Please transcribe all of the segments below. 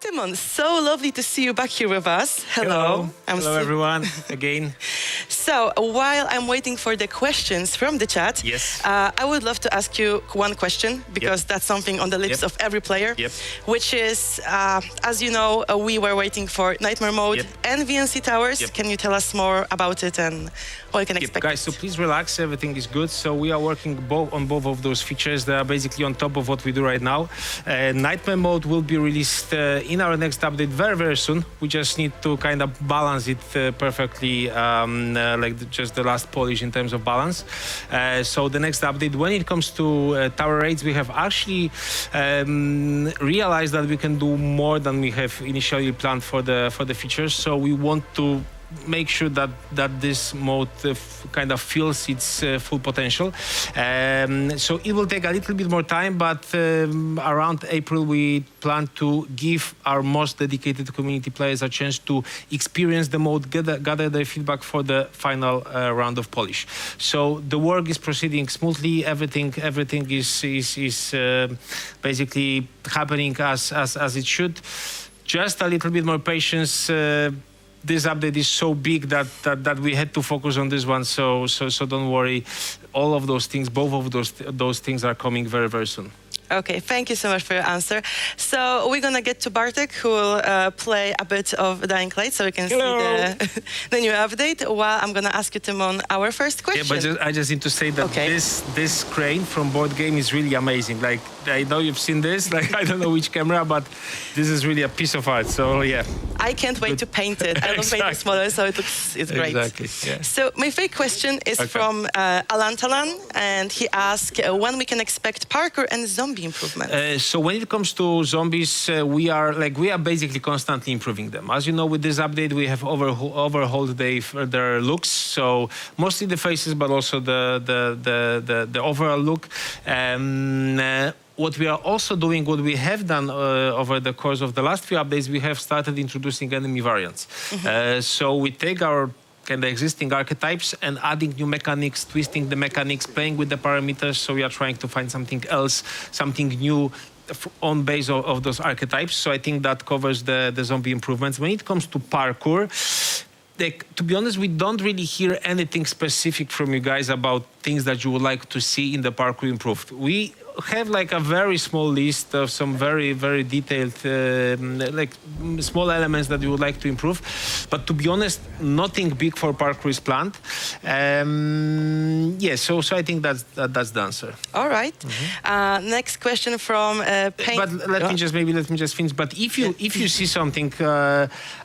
Timon, so lovely to see you back here with us. Hello. Hello, everyone, again. So, while I'm waiting for the questions from the chat, Yes. I would love to ask you one question, because that's something on the lips of every player, which is, as you know, we were waiting for Nightmare Mode and VNC Towers. Can you tell us more about it and what we can expect? Guys, so please relax, everything is good. So we are working on both of those features that are basically on top of what we do right now. Nightmare Mode will be released in our next update very, very soon. We just need to kind of balance it perfectly, like just the last polish in terms of balance. So the next update, when it comes to tower raids, we have actually realized that we can do more than we have initially planned for the features. So we want to make sure that this mode kind of feels its full potential. So it will take a little bit more time, but around April we plan to give our most dedicated community players a chance to experience the mode, gather their feedback for the final round of polish. So the work is proceeding smoothly. Everything is basically happening as it should. Just a little bit more patience. This update is so big that we had to focus on this one. So don't worry. All of those things, both of those things are coming very, very soon. Okay, thank you so much for your answer. So we're gonna get to Bartek, who will play a bit of Dying Light, so we can see the new update. While I'm gonna ask you, Timon, our first question. Yeah, but I just need to say that this crane from Board Game is really amazing. Like, I know you've seen this. Like, I don't know which camera, but this is really a piece of art. So yeah, I can't wait to paint it. I don't paint it smaller, so it's great. Exactly. Yeah. So my fake question is from Alantalan, and he asked when we can expect parkour and zombie improvements. So when it comes to zombies, we are basically constantly improving them. As you know, with this update, we have overhauled their looks. So mostly the faces, but also the overall look. What we are also doing, what we have done over the course of the last few updates, we have started introducing enemy variants. So we take our kind of existing archetypes and adding new mechanics, twisting the mechanics, playing with the parameters. So we are trying to find something else, something new on base of those archetypes. So I think that covers the zombie improvements. When it comes to parkour, to be honest, we don't really hear anything specific from you guys about things that you would like to see in the parkour improved. We have like a very small list of some very, very detailed like small elements that we would like to improve, but to be honest, nothing big for parkour is planned. So I think that's the answer. All right. Next question from Pain. But let me just finish. But if you see something,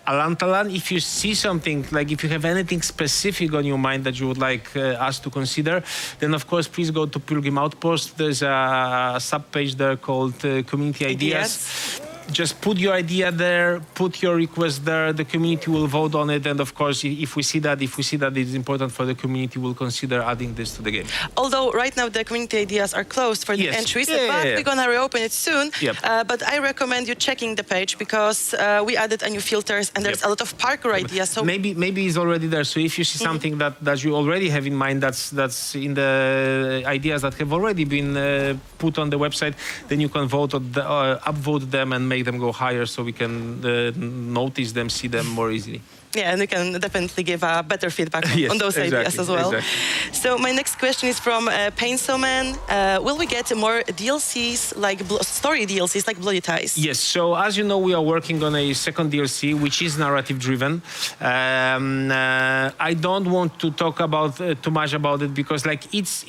Alantalan, if you see something, like if you have anything specific on your mind that you would like us to consider, then of course please go to Pilgrim Outpost. There's a sub-page there called Community Ideas. Just put your idea there, put your request there, the community will vote on it, and of course if we see that it's important for the community, we'll consider adding this to the game. Although right now the community ideas are closed for the entries, but we're gonna reopen it soon. But I recommend you checking the page, because we added a new filters and there's a lot of parkour ideas. So maybe it's already there. So if you see something that you already have in mind, that's in the ideas that have already been put on the website, then you can vote on upvote them and make them go higher, so we can notice them, see them more easily. Yeah, and we can definitely give better feedback on those ideas as well. So my next question is from Painsoman. Will we get more DLCs, like story DLCs, like Bloody Ties? Yes. So as you know, we are working on a second DLC, which is narrative driven. I don't want to talk about too much about it, because like it's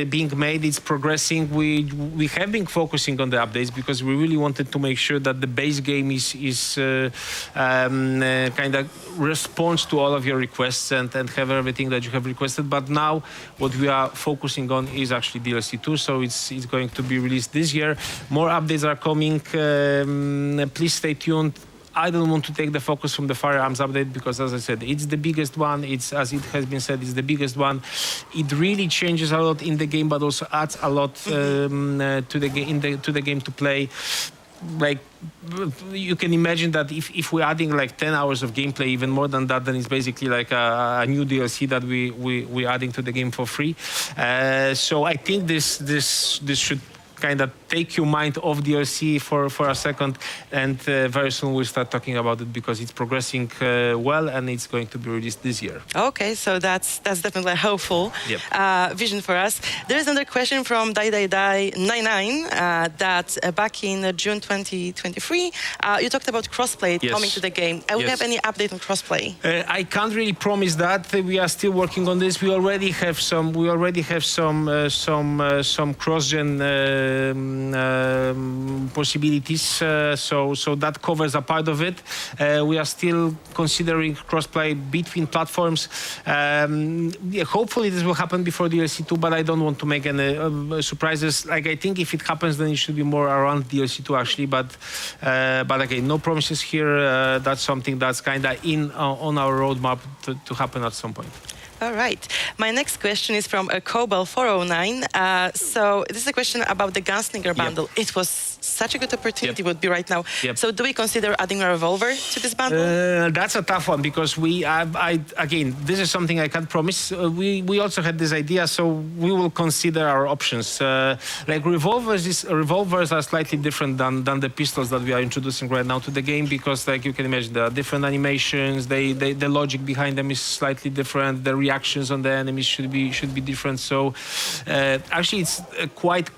being made, it's progressing. We have been focusing on the updates because we really wanted to make sure that the base game is kind of responds to all of your requests and have everything that you have requested. But now what we are focusing on is actually DLC 2, so it's going to be released this year. More updates are coming. Please stay tuned. I don't want to take the focus from the firearms update, because as I said, it's the biggest one. It's, as it has been said, it's the biggest one. It really changes a lot in the game, but also adds a lot to the game to play. Like, you can imagine that if we're adding like 10 hours of gameplay, even more than that, then it's basically like a new DLC that we're adding to the game for free. So I think this should kind of take your mind off DLC for a second, and very soon we'll start talking about it because it's progressing well and it's going to be released this year. Okay, so that's definitely a hopeful vision for us. There is another question from Die99 that back in June 2023 you talked about crossplay coming to the game. Do we have any update on crossplay? I can't really promise that. We are still working on this. We already have some cross-gen possibilities, so that covers a part of it. We are still considering crossplay between platforms. Hopefully this will happen before DLC 2, but I don't want to make any surprises. Like, I think if it happens, then it should be more around DLC 2 actually. But again, no promises here. That's something that's kind of on our roadmap to happen at some point. All right. My next question is from Cobal409. So this is a question about the Gunslinger bundle. It was such a good opportunity would be right now. So do we consider adding a revolver to this bundle? That's a tough one because again, this is something I can't promise. We also had this idea, so we will consider our options. Like revolvers are slightly different than the pistols that we are introducing right now to the game because, like you can imagine, there are different animations. The logic behind them is slightly different. The reactions on the enemies should be different. So actually, it's quite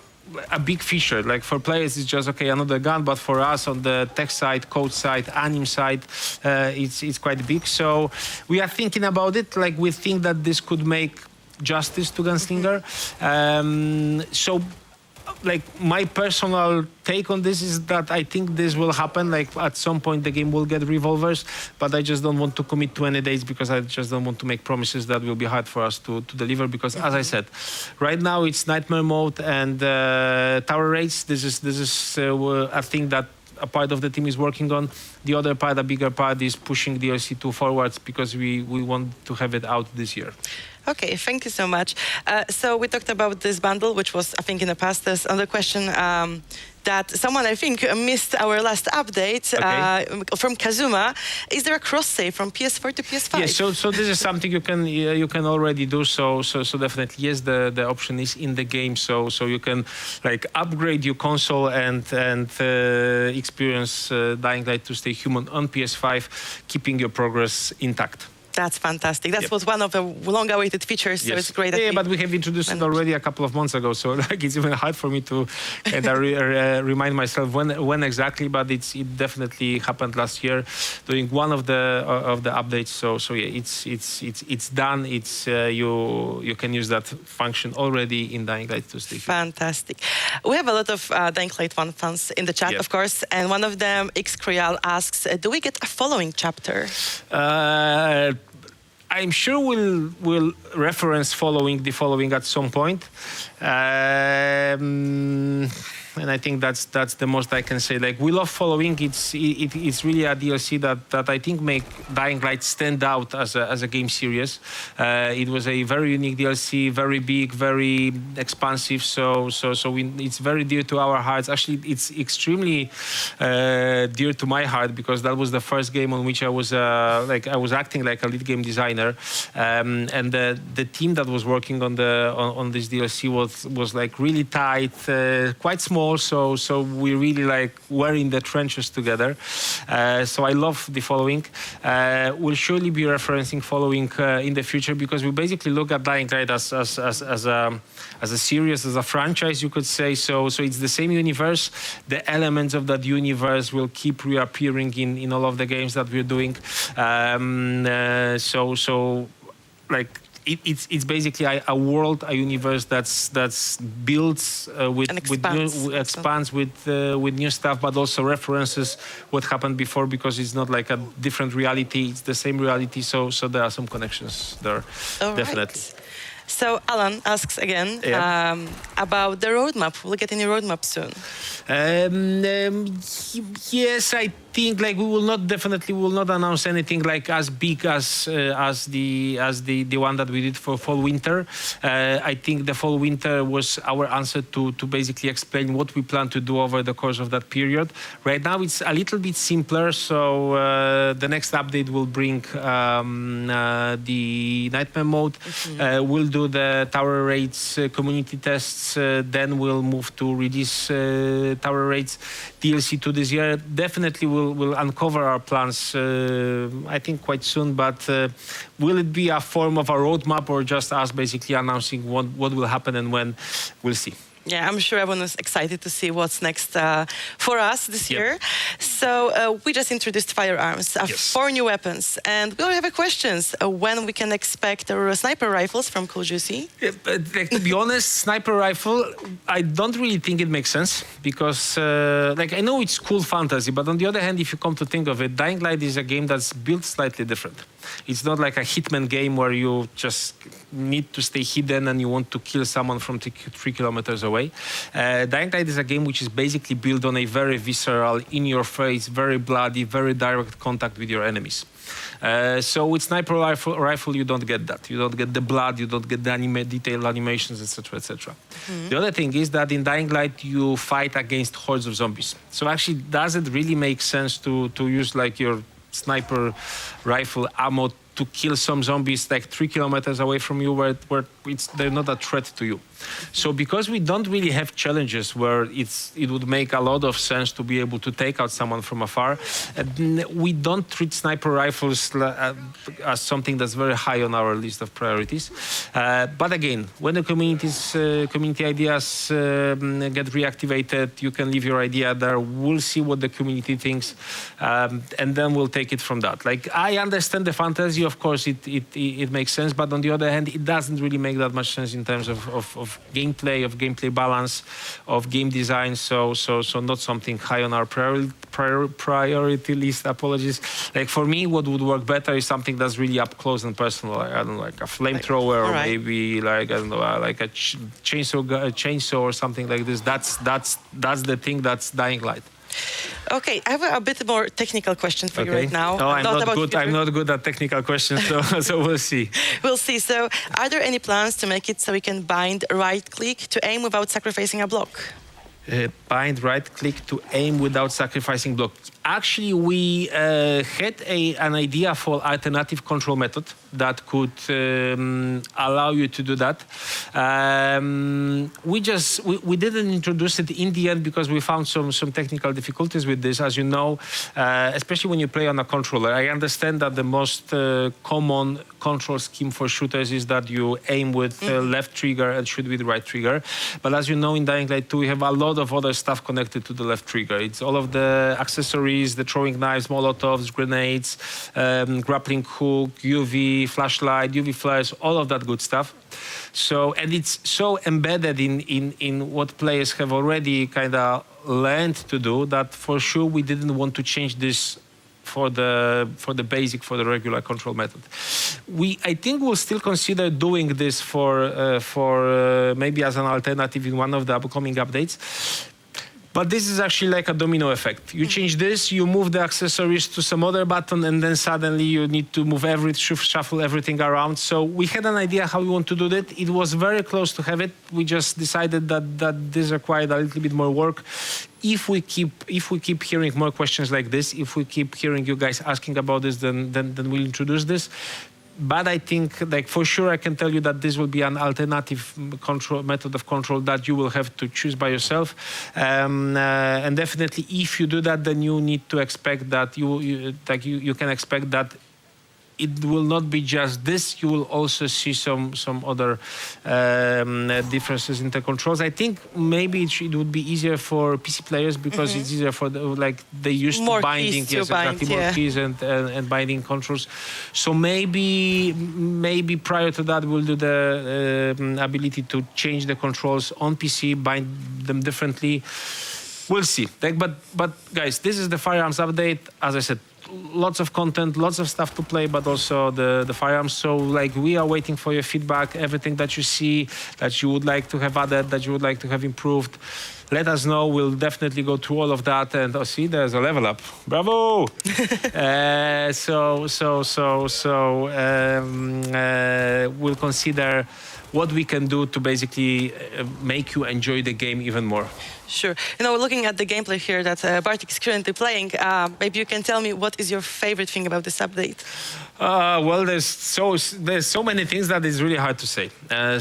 a big feature. Like for players, it's just okay, another gun. But for us, on the tech side, code side, anim side, it's quite big. So we are thinking about it. Like we think that this could make justice to Gunslinger. So. Like my personal take on this is that I think this will happen. Like at some point the game will get revolvers, but I just don't want to commit to any dates because I just don't want to make promises that will be hard for us to deliver. Because as I said, right now it's Nightmare mode and tower raids. This is a thing that a part of the team is working on. The other part, a bigger part, is pushing DLC 2 forwards because we want to have it out this year. Okay, thank you so much. So we talked about this bundle, which was, I think, in the past. There's another question that someone, I think, missed our last update from Kazuma. Is there a cross-save from PS4 to PS5? Yes, so this is something you can already do. So definitely, yes, the option is in the game. So you can like upgrade your console and experience Dying Light to stay human on PS5, keeping your progress intact. That's fantastic. That was one of the long-awaited features, so it's great. Yeah, but we have introduced it already a couple of months ago, so like it's even hard for me to kind of remind myself when exactly. But it definitely happened last year during one of the updates. So yeah, it's done. It's you can use that function already in Dying Light 2 Stick. Fantastic. We have a lot of Dying Light 1 fans in the chat, of course, and one of them, Xcreal, asks, "Do we get a following chapter?" I'm sure we'll reference the following at some point. And I think that's the most I can say. Like, we love following. It's really a DLC that I think make Dying Light stand out as a game series. It was a very unique DLC, very big, very expansive. So it's very dear to our hearts. Actually, it's extremely dear to my heart because that was the first game on which I was acting like a lead game designer, and the team that was working on this DLC was like really tight, quite small. So we really were in the trenches together. So I love the following. We'll surely be referencing following in the future because we basically look at Dying Light as a series, as a franchise, you could say. So it's the same universe. The elements of that universe will keep reappearing in all of the games that we're doing. It's basically a world, a universe that's built expands with new stuff, but also references what happened before because it's not like a different reality; it's the same reality. So there are some connections there, definitely. Right. So Alan asks again about the roadmap. We'll get any roadmap soon. Yes, I think like we will not announce anything like as big as the one that we did for fall winter. I think the fall winter was our answer to basically explain what we plan to do over the course of that period. Right now it's a little bit simpler, so the next update will bring the Nightmare mode. We'll do the tower raids community tests, then we'll move to release tower raids DLC 2 this year. Definitely we'll uncover our plans, I think quite soon, but will it be a form of a roadmap or just us basically announcing what will happen and when? We'll see. Yeah, I'm sure everyone is excited to see what's next for us this year. So we just introduced firearms, 4 new weapons, and we already have questions when we can expect sniper rifles from Cool Juicy. Like, to be honest, sniper rifle, I don't really think it makes sense because, like, I know it's cool fantasy, but on the other hand, if you come to think of it, Dying Light is a game that's built slightly different. It's not like a Hitman game where you just need to stay hidden and you want to kill someone from 3 kilometers away. Dying Light is a game which is basically built on a very visceral, in-your-face, very bloody, very direct contact with your enemies. So with sniper rifle, you don't get that. You don't get the blood, you don't get the detailed animations, etc., etc. The other thing is that in Dying Light, you fight against hordes of zombies. So actually, does it really make sense to use like your sniper rifle ammo to kill some zombies like 3 kilometers away from you where they're not a threat to you? So because we don't really have challenges where it would make a lot of sense to be able to take out someone from afar, we don't treat sniper rifles as something that's very high on our list of priorities. But again, when the community ideas get reactivated, you can leave your idea there. We'll see what the community thinks, and then we'll take it from that. Like, I understand the fantasy, of course, it makes sense, but on the other hand, it doesn't really make that much sense in terms of gameplay balance, of game design. So not something high on our priority list. Apologies. Like, for me, what would work better is something that's really up close and personal. Like, I don't know, like a flamethrower, or maybe like, I don't know, like a chainsaw or something like this. That's the thing that's Dying Light. Okay, I have a bit more technical question for you right now. No, I'm not good at technical questions, so we'll see. We'll see. So, are there any plans to make it so we can bind right-click to aim without sacrificing a block? Bind right-click to aim without sacrificing block. Actually, we had an idea for alternative control method that could allow you to do that. We didn't introduce it in the end because we found some technical difficulties with this. As you know, especially when you play on a controller, I understand that the most common control scheme for shooters is that you aim with left trigger and shoot with right trigger. But as you know, in Dying Light 2, we have a lot of other stuff connected to the left trigger. It's all of the accessories, the throwing knives, molotovs, grenades, grappling hook, UV, flashlight, UV flares, all of that good stuff. So, and it's so embedded in what players have already kind of learned to do that for sure we didn't want to change this for the regular control method. I think we'll still consider doing this for maybe as an alternative in one of the upcoming updates. But this is actually like a domino effect. You change this, you move the accessories to some other button, and then suddenly you need to move shuffle everything around. So we had an idea how we want to do that. It was very close to have it. We just decided that this required a little bit more work. If we keep hearing more questions like this, if we keep hearing you guys asking about this, then we'll introduce this. But I think, like, for sure, I can tell you that this will be an alternative method of control that you will have to choose by yourself. And definitely, if you do that, then you need to expect that you can expect that it will not be just this. You will also see some other differences in the controls. I think maybe it would be easier for PC players because it's easier for they used to binding, more keys and binding controls. So maybe prior to that we'll do the ability to change the controls on PC, bind them differently. We'll see. But guys, this is the firearms update. As I said, lots of content, lots of stuff to play, but also the firearms. So like we are waiting for your feedback, everything that you see, that you would like to have added, that you would like to have improved. Let us know. We'll definitely go through all of that. And see, there's a level up. Bravo! We'll consider what we can do to basically make you enjoy the game even more. Sure. Looking at the gameplay here that Bartek is currently playing, maybe you can tell me what is your favorite thing about this update? Well, there's so many things that it's really hard to say. I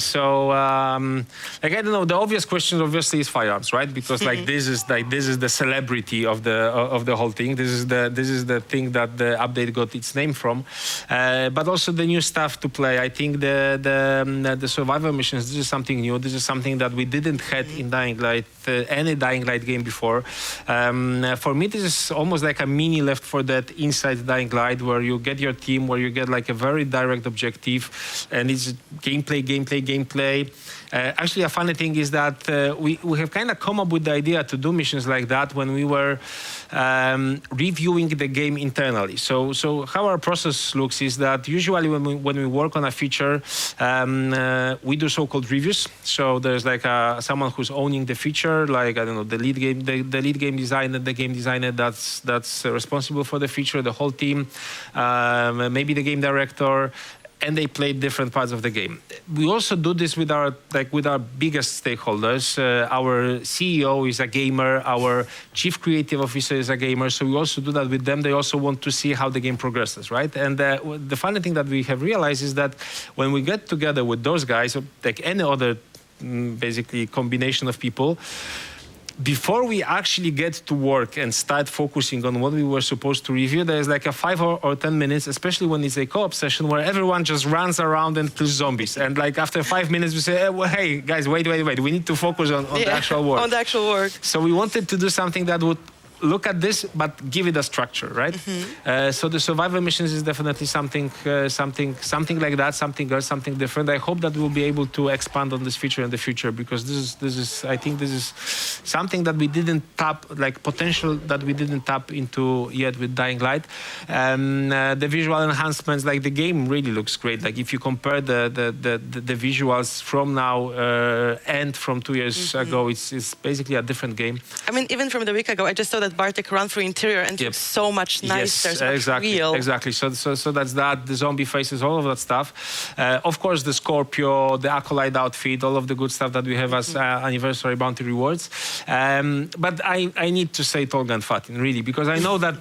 don't know. The obvious question, obviously, is firearms, right? Because this is the celebrity of the whole thing. This is the thing that the update got its name from. But also the new stuff to play. I think the survival missions. This is something new. This is something that we didn't have in Dying Light. Any Dying Light game before. For me, this is almost like a mini Left 4 Dead inside Dying Light, where you get your team, where you get like a very direct objective, and it's gameplay. Actually, a funny thing is that we have kind of come up with the idea to do missions like that when we were reviewing the game internally. So how our process looks is that usually when we work on a feature, we do so-called reviews. So there's like someone who's owning the feature, like I don't know, the lead game designer, the game designer that's responsible for the feature, the whole team, maybe the game director. And they play different parts of the game. We also do this with our biggest stakeholders. Our CEO is a gamer. Our chief creative officer is a gamer. So we also do that with them. They also want to see how the game progresses, right? And the funny thing that we have realized is that when we get together with those guys, or like any other basically combination of people, before we actually get to work and start focusing on what we were supposed to review, there's like a 5 or 10 minutes, especially when it's a co-op session, where everyone just runs around and kills zombies. And like after 5 minutes, we say, hey guys, wait. We need to focus on the actual work. On the actual work. So we wanted to do something that would look at this, but give it a structure, right? So the survival missions is definitely something like that, something else, something different. I hope that we'll be able to expand on this feature in the future, because I think this is something that we didn't tap, like potential that we didn't tap into yet with Dying Light. The visual enhancements, like the game really looks great. Like if you compare the visuals from now and from 2 years ago, it's basically a different game. I mean, even from the week ago, I just saw that Bartek ran through interior and looks so much nicer, so much real. Exactly. So that's that. The zombie faces, all of that stuff. Of course, the Scorpio, the Acolyte outfit, all of the good stuff that we have as anniversary bounty rewards. But I need to say Tolga and Fatin, really, because I know that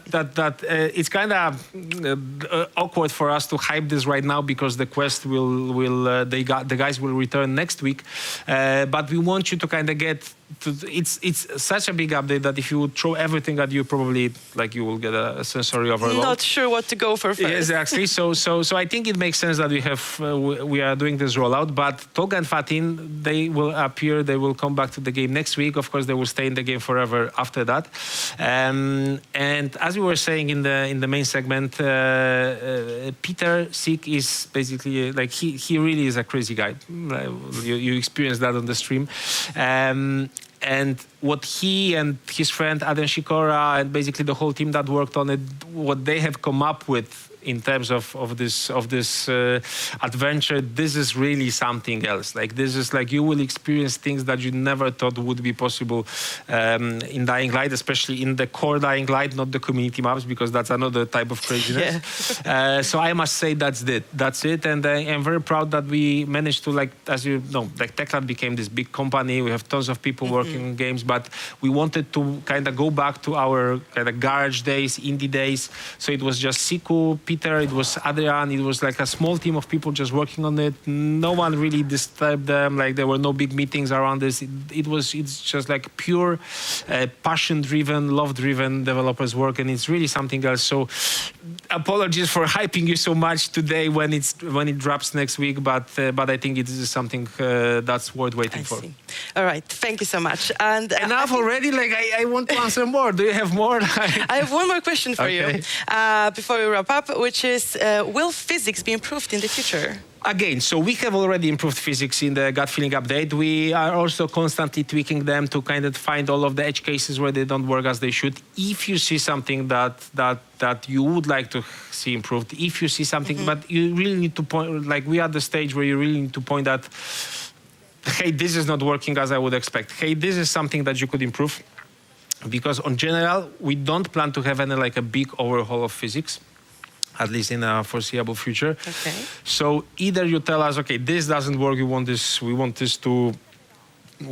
it's kind of awkward for us to hype this right now, because the quest the guys will return next week. But we want you to kind of get. It's such a big update that if you would throw everything at you, probably like you will get a sensory overload. Not sure what to go for first. Exactly. So I think it makes sense that we are doing this rollout. But Tolga and Fatin, they will appear. They will come back to the game next week. Of course, they will stay in the game forever after that. And as we were saying in the main segment, Peter Sick is basically like he really is a crazy guy. You experienced that on the stream. And what he and his friend Adam Shikora and basically the whole team that worked on it, what they have come up with in terms of this adventure, this is really something else. Like this is like you will experience things that you never thought would be possible in Dying Light, especially in the core Dying Light, not the community maps, because that's another type of craziness. Yeah. So I must say that's it. And I'm very proud that we managed to, like, as you know, like Techland became this big company. We have tons of people working on games, but we wanted to kind of go back to our kind of garage days, indie days. So it was just Siku, Peter, it was Adrian, it was like a small team of people just working on it. No one really disturbed them. Like there were no big meetings around this. It's just like pure passion-driven, love-driven developers work, and it's really something else. So apologies for hyping you so much today when it drops next week, but I think it is something that's worth waiting for. All right, thank you so much. much. And enough already. Like I want to answer more. Do you have more? I have one more question for you before we wrap up, which is: will physics be improved in the future? Again, so we have already improved physics in the gut feeling update. We are also constantly tweaking them to kind of find all of the edge cases where they don't work as they should. If you see something that you would like to see improved, if you see something, but you really need to point, like we are at the stage where you really need to point that, hey, this is not working as I would expect. Hey, this is something that you could improve. Because on general, we don't plan to have any like a big overhaul of physics, at least in a foreseeable future. Okay. So either you tell us, okay, this doesn't work, we want this to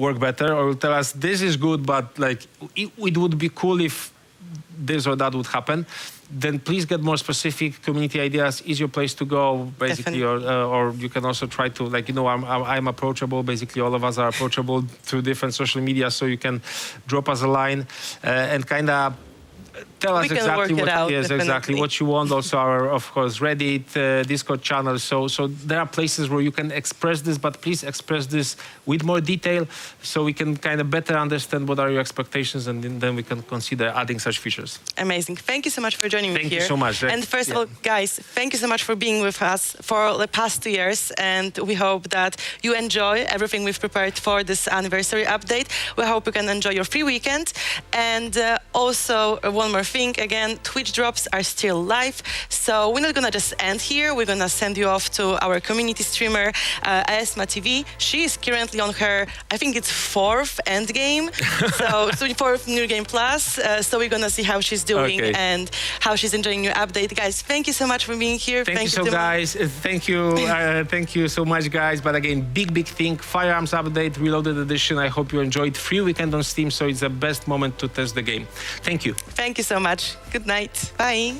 work better, or you tell us this is good, but like it would be cool if this or that would happen. Then please get more specific. Community ideas is your place to go, basically, or you can also try to, like, you know, I'm approachable. Basically, all of us are approachable through different social media, so you can drop us a line and kind of tell us exactly what you want. Also, our, of course, Reddit, Discord channel. So there are places where you can express this, but please express this with more detail, so we can kind of better understand what are your expectations, and then we can consider adding such features. Amazing. Thank you so much for joining me here. Thank you so much. And first of all, guys, thank you so much for being with us for the past 2 years, and we hope that you enjoy everything we've prepared for this anniversary update. We hope you can enjoy your free weekend. And also, one more thing, again, Twitch drops are still live, so we're not gonna just end here. We're gonna send you off to our community streamer, Esma TV. She is currently on her, I think it's 4th end game, so 4th New Game Plus. So we're gonna see how she's doing and how she's enjoying your update. Guys, thank you so much for being here. Thank you so guys. Thank you so much, guys. But again, big thing, Firearms update, Reloaded edition. I hope you enjoyed. Free weekend on Steam, so it's the best moment to test the game. Thank you. Thank you so much. Good night. Bye.